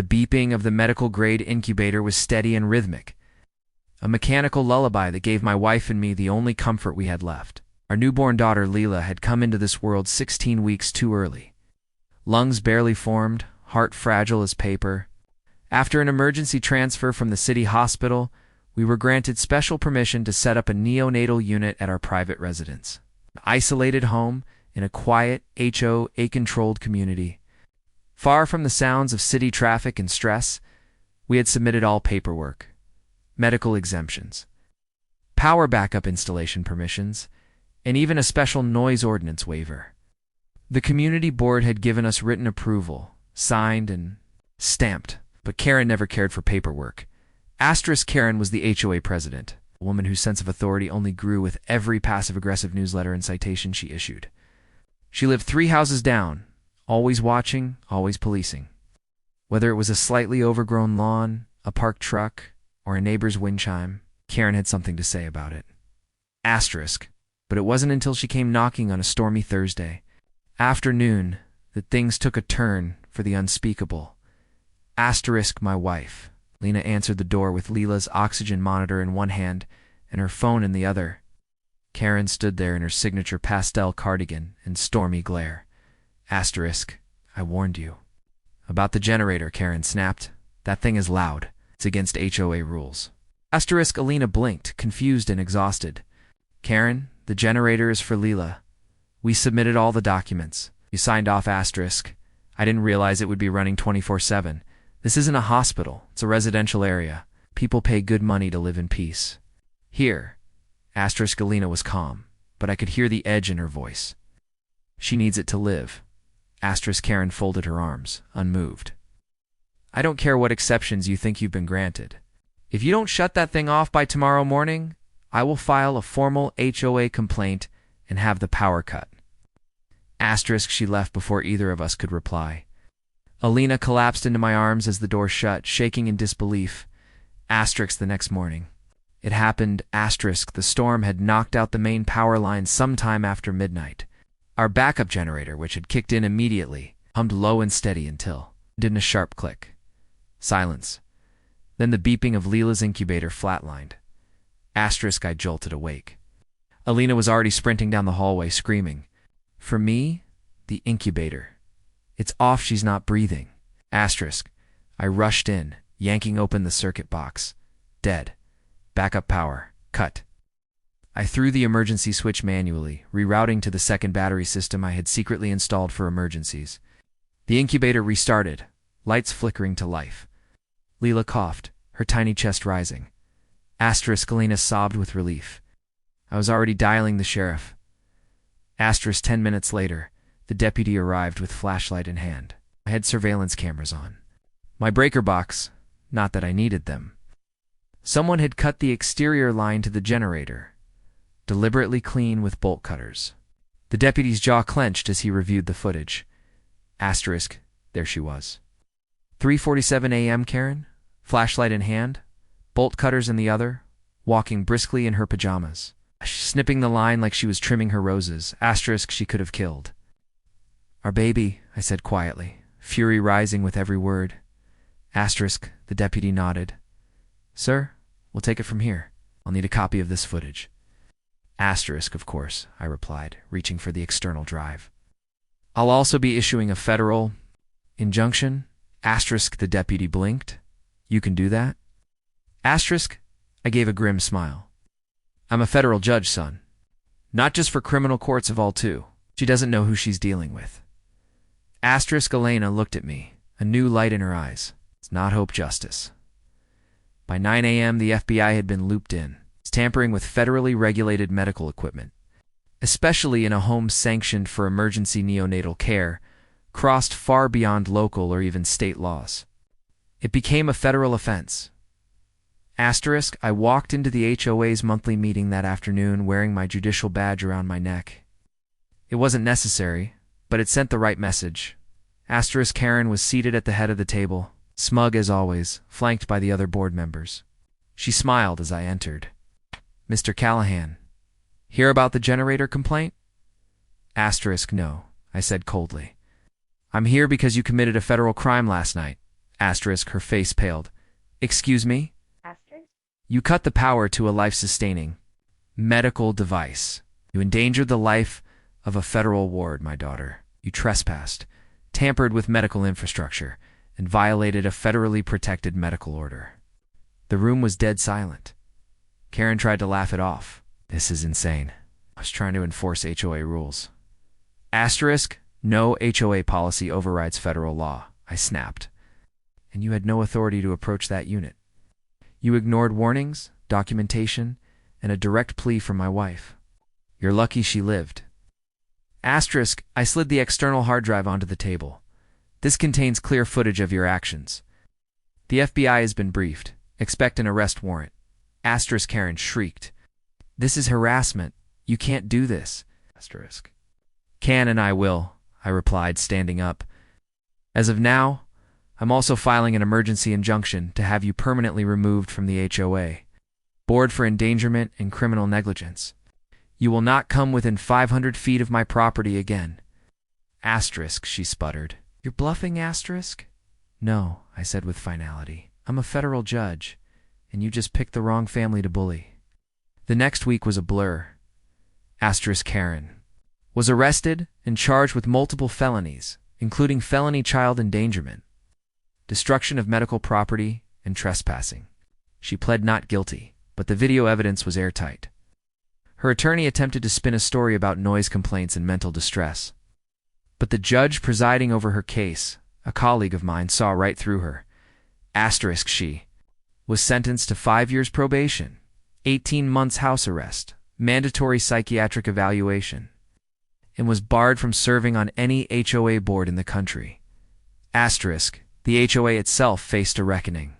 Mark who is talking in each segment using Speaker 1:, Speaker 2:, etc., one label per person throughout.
Speaker 1: The beeping of the medical-grade incubator was steady and rhythmic, a mechanical lullaby that gave my wife and me the only comfort we had left. Our newborn daughter, Leela, had come into this world 16 weeks too early. Lungs barely formed, heart fragile as paper. After an emergency transfer from the city hospital, we were granted special permission to set up a neonatal unit at our private residence. An isolated home in a quiet, HOA-controlled community. Far from the sounds of city traffic and stress, we had submitted all paperwork, medical exemptions, power backup installation permissions, and even a special noise ordinance waiver. The community board had given us written approval, signed and stamped, but Karen never cared for paperwork. Karen was the HOA president, a woman whose sense of authority only grew with every passive-aggressive newsletter and citation she issued. She lived 3 houses down, always watching, always policing. Whether it was a slightly overgrown lawn, a parked truck, or a neighbor's wind chime, Karen had something to say about it. But it wasn't until she came knocking on a stormy Thursday afternoon that things took a turn for the unspeakable. My wife. Lena answered the door with Leela's oxygen monitor in one hand and her phone in the other. Karen stood there in her signature pastel cardigan and stormy glare. I warned you. About the generator, Karen snapped. That thing is loud. It's against HOA rules. Alina blinked, confused and exhausted. Karen, the generator is for Leela. We submitted all the documents. You signed off. I didn't realize it would be running 24/7. This isn't a hospital. It's a residential area. People pay good money to live in peace. Here. Alina was calm, but I could hear the edge in her voice. She needs it to live. Karen folded her arms, unmoved. I don't care what exceptions you think you've been granted. If you don't shut that thing off by tomorrow morning, I will file a formal HOA complaint and have the power cut. She left before either of us could reply. Alina collapsed into my arms as the door shut, shaking in disbelief. The next morning. It happened, the storm had knocked out the main power line sometime after midnight. Our backup generator, which had kicked in immediately, hummed low and steady until it did a sharp click. Silence. Then the beeping of Leela's incubator flatlined. I jolted awake. Alina was already sprinting down the hallway, screaming. For me, the incubator. It's off, she's not breathing. I rushed in, yanking open the circuit box. Dead. Backup power. Cut. I threw the emergency switch manually, rerouting to the second battery system I had secretly installed for emergencies. The incubator restarted, lights flickering to life. Leela coughed, her tiny chest rising. Alina sobbed with relief. I was already dialing the sheriff. 10 minutes later, the deputy arrived with flashlight in hand. I had surveillance cameras on. My breaker box, not that I needed them. Someone had cut the exterior line to the generator, deliberately clean with bolt cutters. The deputy's jaw clenched as he reviewed the footage. There she was. 3:47 a.m., Karen, flashlight in hand, bolt cutters in the other, walking briskly in her pajamas, snipping the line like she was trimming her roses. She could have killed. Our baby, I said quietly, fury rising with every word. The deputy nodded. Sir, we'll take it from here. I'll need a copy of this footage. Of course, I replied, reaching for the external drive. I'll also be issuing a federal injunction. The deputy blinked. You can do that? I gave a grim smile. I'm a federal judge, son. Not just for criminal courts of all too. She doesn't know who she's dealing with. Elena looked at me, a new light in her eyes. It's not hope justice. By 9 a.m., the FBI had been looped in, tampering with federally regulated medical equipment, especially in a home sanctioned for emergency neonatal care, crossed far beyond local or even state laws. It became a federal offense. I walked into the HOA's monthly meeting that afternoon wearing my judicial badge around my neck. It wasn't necessary, but it sent the right message. Karen was seated at the head of the table, smug as always, flanked by the other board members. She smiled as I entered. Mr. Callahan, hear about the generator complaint? No, I said coldly. I'm here because you committed a federal crime last night. Asterisk, her face paled. Excuse me?
Speaker 2: Asterisk?
Speaker 1: You cut the power to a life-sustaining medical device. You endangered the life of a federal ward, my daughter. You trespassed, tampered with medical infrastructure, and violated a federally protected medical order. The room was dead silent. Karen tried to laugh it off. This is insane. I was trying to enforce HOA rules. Asterisk, no HOA policy overrides federal law, I snapped. And you had no authority to approach that unit. You ignored warnings, documentation, and a direct plea from my wife. You're lucky she lived. Asterisk, I slid the external hard drive onto the table. This contains clear footage of your actions. The FBI has been briefed. Expect an arrest warrant. Asterisk, Karen shrieked. This is harassment. You can't do this. Asterisk. Can and I will, I replied, standing up. As of now, I'm also filing an emergency injunction to have you permanently removed from the HOA. Board for endangerment and criminal negligence. You will not come within 500 feet of my property again. Asterisk, she sputtered. You're bluffing, asterisk? No, I said with finality. I'm a federal judge, and you just picked the wrong family to bully. The next week was a blur. Asterisk Karen was arrested and charged with multiple felonies, including felony child endangerment, destruction of medical property, and trespassing. She pled not guilty, but the video evidence was airtight. Her attorney attempted to spin a story about noise complaints and mental distress. But the judge presiding over her case, a colleague of mine, saw right through her. Asterisk, she was sentenced to 5 years probation, 18 months house arrest, mandatory psychiatric evaluation, and was barred from serving on any HOA board in the country. Asterisk, the HOA itself faced a reckoning.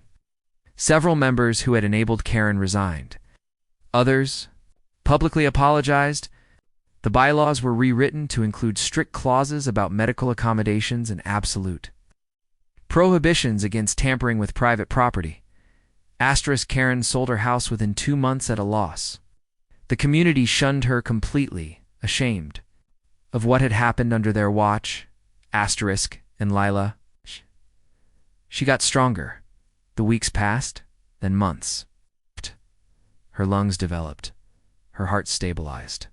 Speaker 1: Several members who had enabled Karen resigned. Others publicly apologized. The bylaws were rewritten to include strict clauses about medical accommodations and absolute prohibitions against tampering with private property. Asterisk, Karen sold her house within 2 months at a loss. The community shunned her completely, ashamed of what had happened under their watch. Asterisk, and Lila. She got stronger. The weeks passed, then months. Her lungs developed. Her heart stabilized.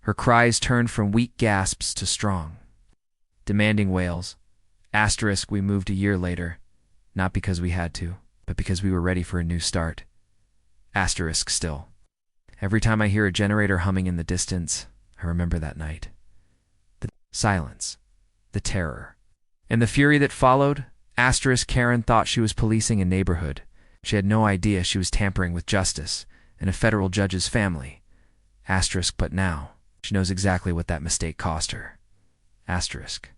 Speaker 1: Her cries turned from weak gasps to strong, demanding wails. Asterisk, we moved a year later, not because we had to, but because we were ready for a new start. Asterisk, still. Every time I hear a generator humming in the distance, I remember that night. The silence, the terror, and the fury that followed. Asterisk, Karen thought she was policing a neighborhood. She had no idea she was tampering with justice and a federal judge's family. Asterisk, but now she knows exactly what that mistake cost her. Asterisk.